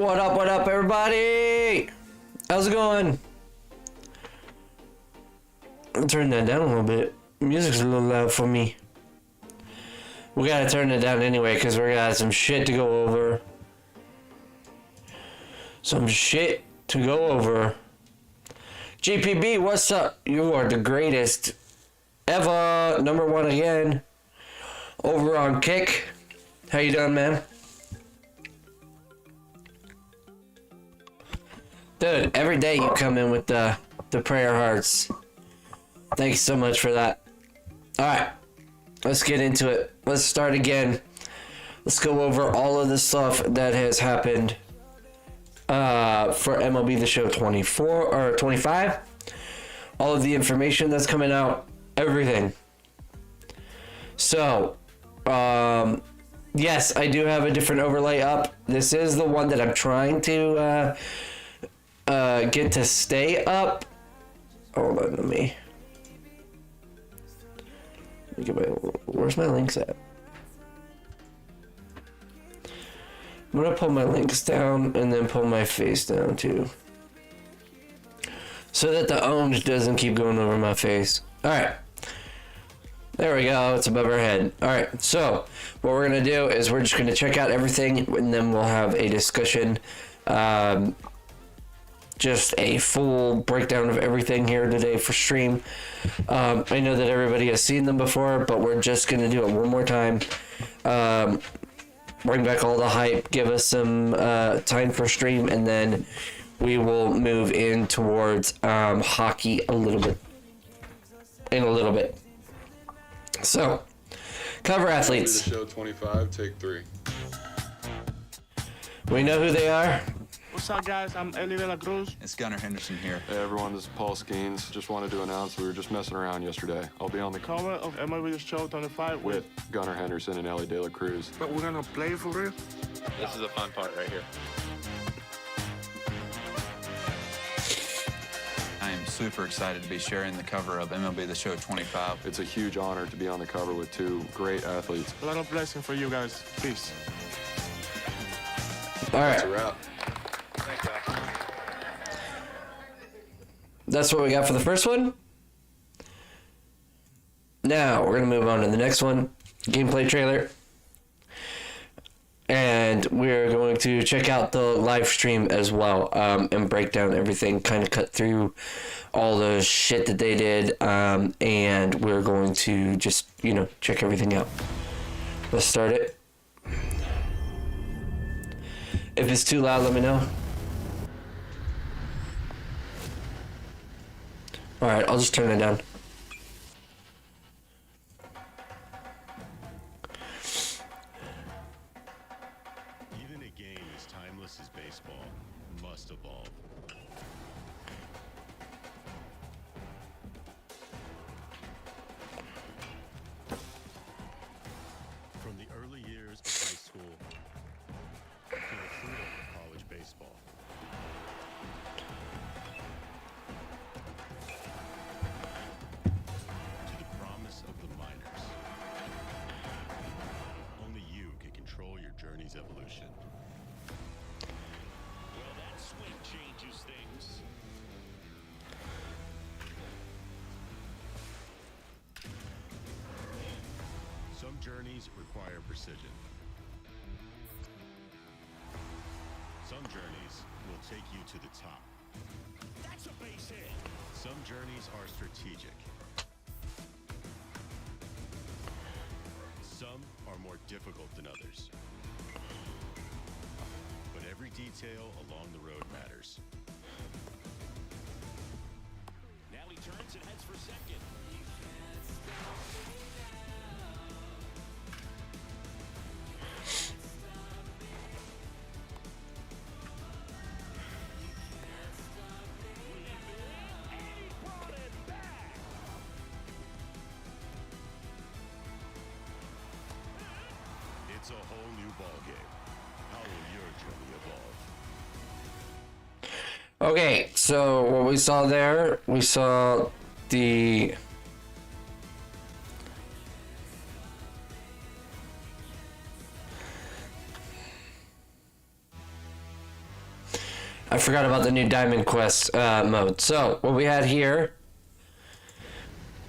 What up, everybody? How's it going? I'll turn that down a little bit. Music's a little loud for me. We gotta turn it down anyway, because we got some shit to go over. GPB, what's up? You are the greatest ever. Number one again. Over on Kick. How you doing, man? Dude, every day you come in with the prayer hearts. Thanks so much for that. Alright, let's get into it. Let's start again. Let's go over all of the stuff that has happened for MLB The Show 24 or 25. All of the information that's coming out. Everything. So, yes, I do have a different overlay up. This is the one that I'm trying to get to stay up. Hold on, let me get my, where's my links at? I'm gonna pull my links down and then pull my face down too, so that the orange doesn't keep going over my face. All right, there we go. It's above our head. All right, so what we're gonna do is we're just gonna check out everything and then we'll have a discussion. Just a full breakdown of everything here today for stream. I know that everybody has seen them before, but we're just going to do it one more time. Bring back all the hype, give us some time for stream, and then we will move in towards hockey in a little bit. So, cover athletes. The show 25, take 3. We know who they are. What's up, guys? I'm Eli de la Cruz. It's Gunnar Henderson here. Hey, everyone, this is Paul Skeens. Just wanted to announce we were just messing around yesterday. I'll be on the Cover of MLB The Show 25 with Gunnar Henderson and Ellie De La Cruz. But we're gonna play for real? This is the fun part right here. I am super excited to be sharing the cover of MLB The Show 25. It's a huge honor to be on the cover with two great athletes. A lot of blessing for you guys. Peace. All right. That's a wrap. That's what we got for the first one. Now we're going to move on to the next one. Gameplay trailer. And we're going to check out the live stream as well, and break down everything, kind of cut through all the shit that they did, and we're going to just, check everything out. Let's start it. If it's too loud, let me know. Alright, I'll just turn it down. Even a game as timeless as baseball must evolve. From the early years of high school to the freedom of college baseball. To the promise of the minors. Only you can control your journey's evolution. Well, that swing changes things. Some journeys require precision. Some journeys will take you to the top. That's a base hit. Some journeys are strategic. Some are more difficult than others. But every detail along the road matters. Now he turns and heads for second. It's a whole new ballgame. How will your journey evolve? Okay, so what we saw there, we saw the I forgot about the new Diamond Quest mode. So, what we had here,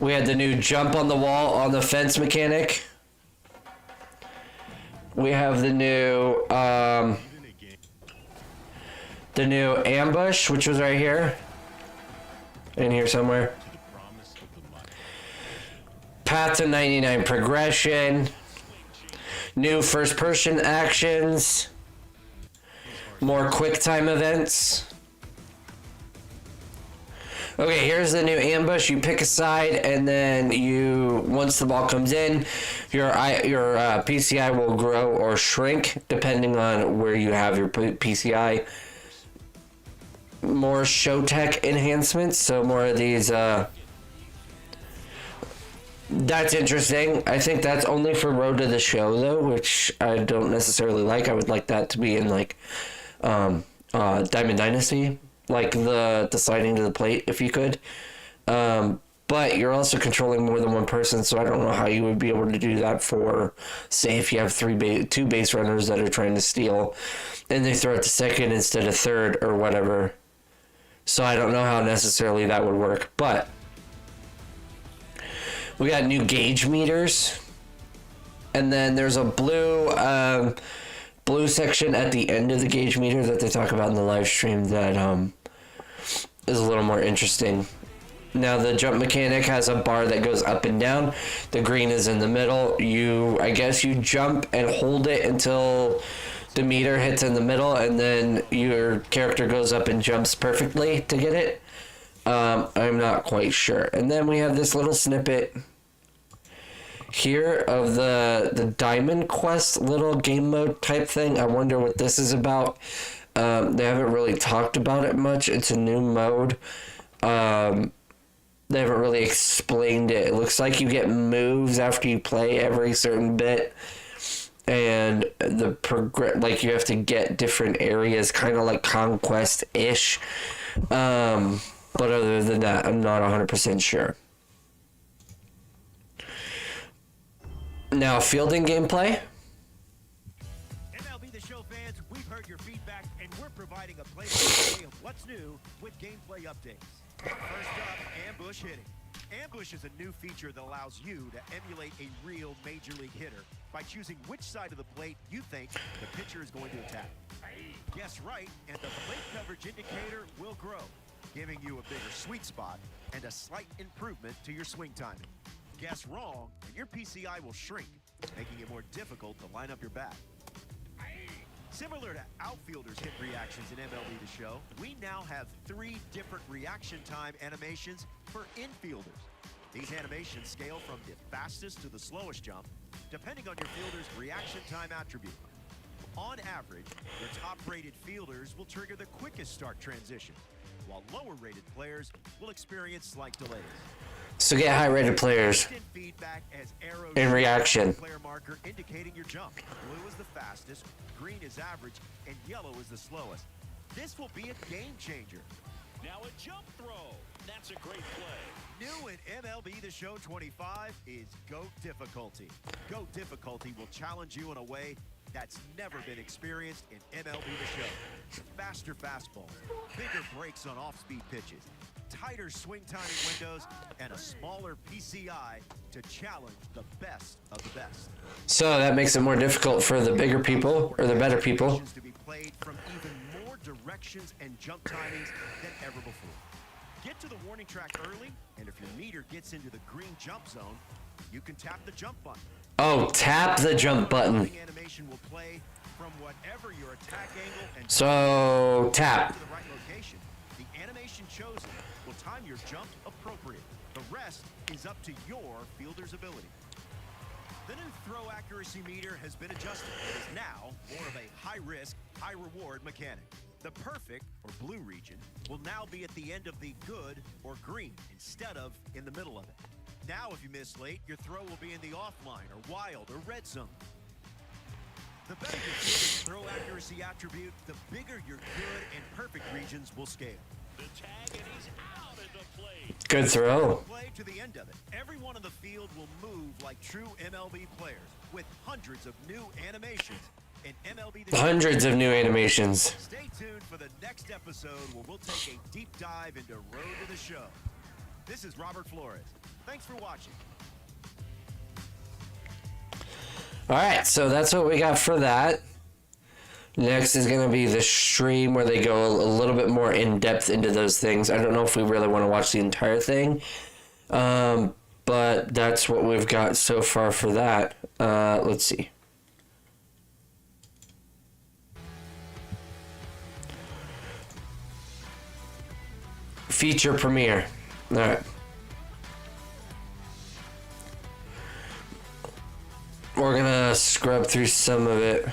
we had the new jump on the wall on the fence mechanic. We have the new ambush, which was right here. In here somewhere. Path to 99 progression. New first person actions. More quick time events. Okay, here's the new ambush. You pick a side, and then once the ball comes in, your PCI will grow or shrink depending on where you have your PCI. More show tech enhancements, so more of these. That's interesting. I think that's only for Road to the Show though, which I don't necessarily like. I would like that to be in like Diamond Dynasty, like the sliding to the plate if you could. But you're also controlling more than one person, so I don't know how you would be able to do that for, say, if you have two base runners that are trying to steal, and they throw it to second instead of third or whatever. So I don't know how necessarily that would work, but we got new gauge meters, and then there's a blue section at the end of the gauge meter that they talk about in the live stream that is a little more interesting. Now the jump mechanic has a bar that goes up and down. The green is in the middle. I guess you jump and hold it until the meter hits in the middle, and then your character goes up and jumps perfectly to get it. I'm not quite sure. And then we have this little snippet here of the Diamond Quest little game mode type thing. I wonder what this is about. They haven't really talked about it much. It's a new mode. They haven't really explained it. It looks like you get moves after you play every certain bit. And like you have to get different areas, kind of like Conquest-ish. But other than that, I'm not 100% sure. Now, fielding gameplay. MLB The Show fans, we've heard your feedback, and we're providing a play-by-play of what's new with gameplay updates. First up, ambush hitting. Ambush is a new feature that allows you to emulate a real major league hitter by choosing which side of the plate you think the pitcher is going to attack. Guess right, and the plate coverage indicator will grow, giving you a bigger sweet spot and a slight improvement to your swing timing. Guess wrong, and your PCI will shrink, making it more difficult to line up your bat. Similar to outfielders' hit reactions in MLB The Show, we now have 3 different reaction time animations for infielders. These animations scale from the fastest to the slowest jump, depending on your fielder's reaction time attribute. On average, your top-rated fielders will trigger the quickest start transition, while lower-rated players will experience slight delays. So get high-rated players in reaction. Player marker indicating your jump. Blue is the fastest, green is average, and yellow is the slowest. This will be a game changer. Now a jump throw. That's a great play. New in MLB The Show 25 is GOAT Difficulty. GOAT Difficulty will challenge you in a way that's never been experienced in MLB The Show. Faster fastballs, bigger breaks on off-speed pitches, tighter swing timing windows, and a smaller PCI to challenge the best of the best. So that makes it more difficult for the bigger people, or the better people. To be played from even more directions and jump timings than ever before. Get to the warning track early, and if your meter gets into the green jump zone, you can tap the jump button. Oh, tap the jump button. Animation will play from whatever your attack angle and So tap. to the right location. The animation chosen will time your jump appropriate. The rest is up to your fielder's ability. The new throw accuracy meter has been adjusted. It is now more of a high-risk, high-reward mechanic. The perfect, or blue region, will now be at the end of the good, or green, instead of in the middle of it. Now, if you miss late, your throw will be in the offline, or wild, or red zone. The better your fielder's throw accuracy attribute, the bigger your good and perfect regions will scale. The tag, and he's out at the plate. Good throw. Play to the end of it. Everyone on the field will move like true MLB players with hundreds of new animations in MLB The Hundreds of new animations. Stay tuned for the next episode where we'll take a deep dive into Road to the Show. This is Robert Flores. Thanks for watching. All right, so that's what we got for that. Next is going to be the stream where they go a little bit more in depth into those things. I don't know if we really want to watch the entire thing, but that's what we've got so far for that. Let's see. Feature premiere. All right. We're gonna scrub through some of it.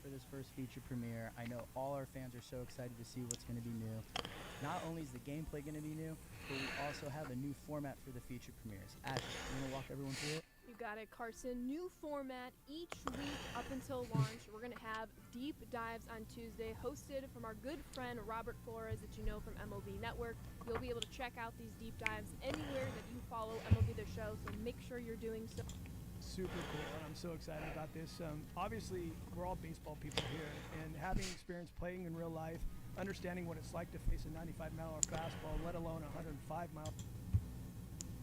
For this first feature premiere, I know all our fans are so excited to see what's going to be new. Not only is the gameplay going to be new, but we also have a new format for the feature premieres. Ashley, you want to walk everyone through it? You got it, Carson. New format each week up until launch. We're going to have deep dives on Tuesday, hosted from our good friend Robert Flores that you know from MLB Network. You'll be able to check out these deep dives anywhere that you follow MLB The Show, so make sure you're doing so. Super cool, and I'm so excited about this. Obviously, we're all baseball people here, and having experience playing in real life, understanding what it's like to face a 95-mile-an-hour fastball, let alone a 105-mile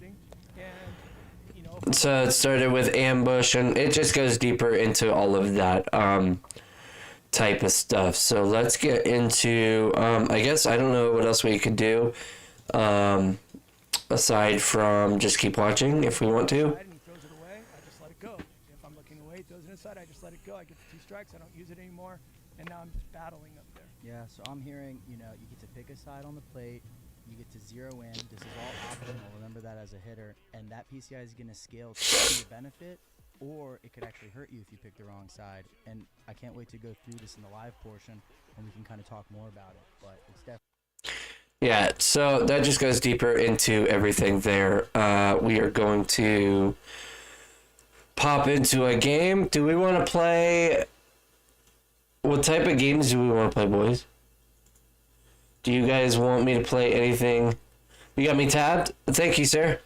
thing, and you know. So it started with ambush, and it just goes deeper into all of that type of stuff. So let's get into. I guess I don't know what else we could do, aside from just keep watching if we want to. I just let it go. I get the 2 strikes. I don't use it anymore, and now I'm just battling up there. Yeah, so I'm hearing, you get to pick a side on the plate, you get to zero in. This is all optional. Remember that as a hitter, and that PCI is going to scale to your benefit, or it could actually hurt you if you pick the wrong side. And I can't wait to go through this in the live portion, and we can kind of talk more about it. But it's definitely. Yeah, so that just goes deeper into everything there. We are going to pop into a game. Do we want to play? What type of games do we want to play, boys? Do you guys want me to play anything? You got me tabbed? Thank you, sir.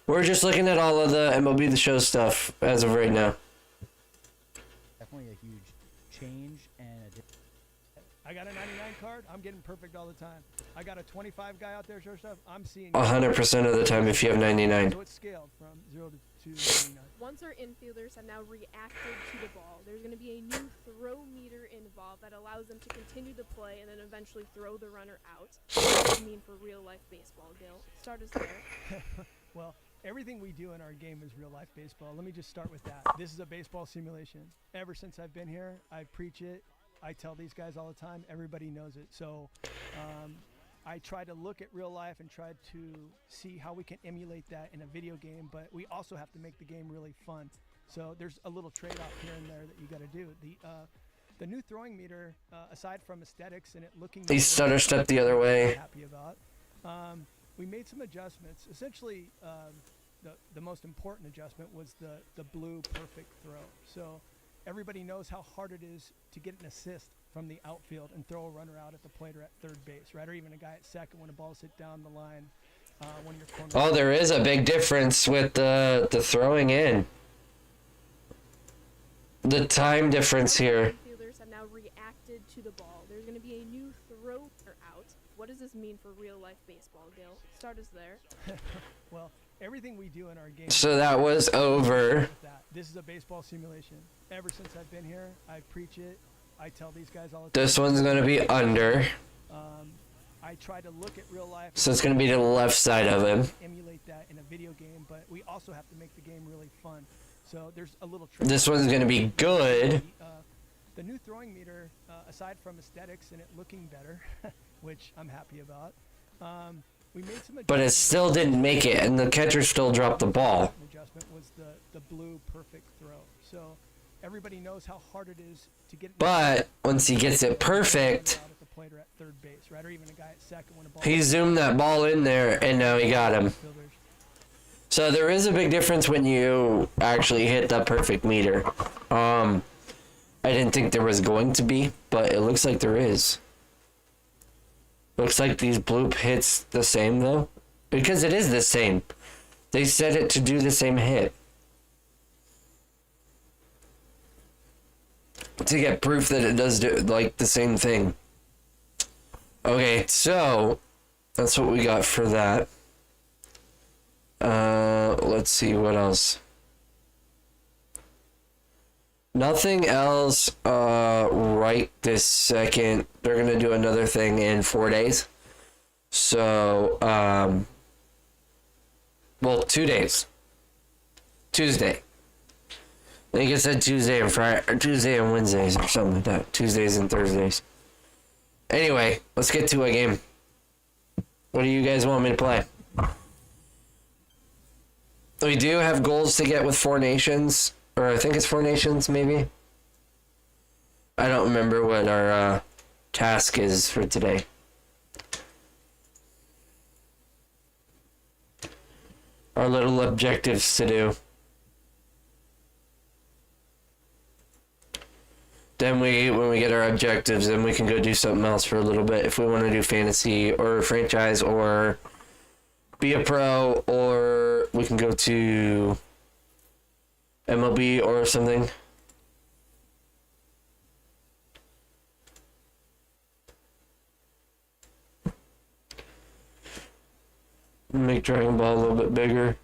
We're just looking at all of the MLB The Show stuff as of right now. Definitely a huge change and I got a 99 card. I'm getting perfect all the time. I got a 25 guy out there, shortstop. I'm seeing 100% of the time if you have 99. So it's scaled from 0 to 99. Once our infielders have now reacted to the ball, there's going to be a new throw meter involved that allows them to continue the play and then eventually throw the runner out. What does it mean for real-life baseball, Gil? Start us there. Well, everything we do in our game is real-life baseball. Let me just start with that. This is a baseball simulation. Ever since I've been here, I preach it. I tell these guys all the time. Everybody knows it. So I try to look at real life and try to see how we can emulate that in a video game, but we also have to make the game really fun. So there's a little trade-off here and there that you got to do. The new throwing meter, aside from aesthetics and it looking, He stutter stepped the other way. happy about. We made some adjustments. Essentially, the most important adjustment was the blue perfect throw. So everybody knows how hard it is to get an assist from the outfield and throw a runner out at the plate or at third base, right? Or even a guy at second when a ball's hit down the line. When you're Oh, there is a big difference with the throwing in. The time difference here. Infielders have now reacted to the ball. There's going to be a new throw out. What does this mean for real-life baseball, Gil? Start us there. Well, everything we do in our game. So that was over. This is a baseball simulation. Ever since I've been here, I preach it. I tell these guys all the time. This one's going to be under. I try to look at real life. So it's going to be to the left side of him. Emulate that in a video game, but we also have to make the game really fun. So there's a little. This one's going to be good. The new throwing meter, aside from aesthetics and it looking better, which I'm happy about, we made some. But it still didn't make it, and the catcher still dropped the ball. Adjustment was the blue perfect throw. So everybody knows how hard it is to get. But once he gets it perfect, he zoomed that ball in there, and now he got him. So there is a big difference when you actually hit the perfect meter. I didn't think there was going to be, but it looks like there is. Looks like these bloop hits the same though, because it is the same. They set it to do the same hit. to get proof that it does do like the same thing. Okay, so that's what we got for that. Let's see what else. Nothing else right this second. They're gonna do another thing in 4 days. So well, 2 days. Tuesday. I think it said Tuesday and Friday, or Tuesday and Wednesdays or something like that. Tuesdays and Thursdays. Anyway, let's get to a game. What do you guys want me to play? We do have goals to get with 4 nations, or I think it's 4 nations, maybe. I don't remember what our task is for today. Our little objectives to do. Then when we get our objectives, then we can go do something else for a little bit. If we want to do fantasy or franchise or be a pro, or we can go to MLB or something. Make Dragon Ball a little bit bigger.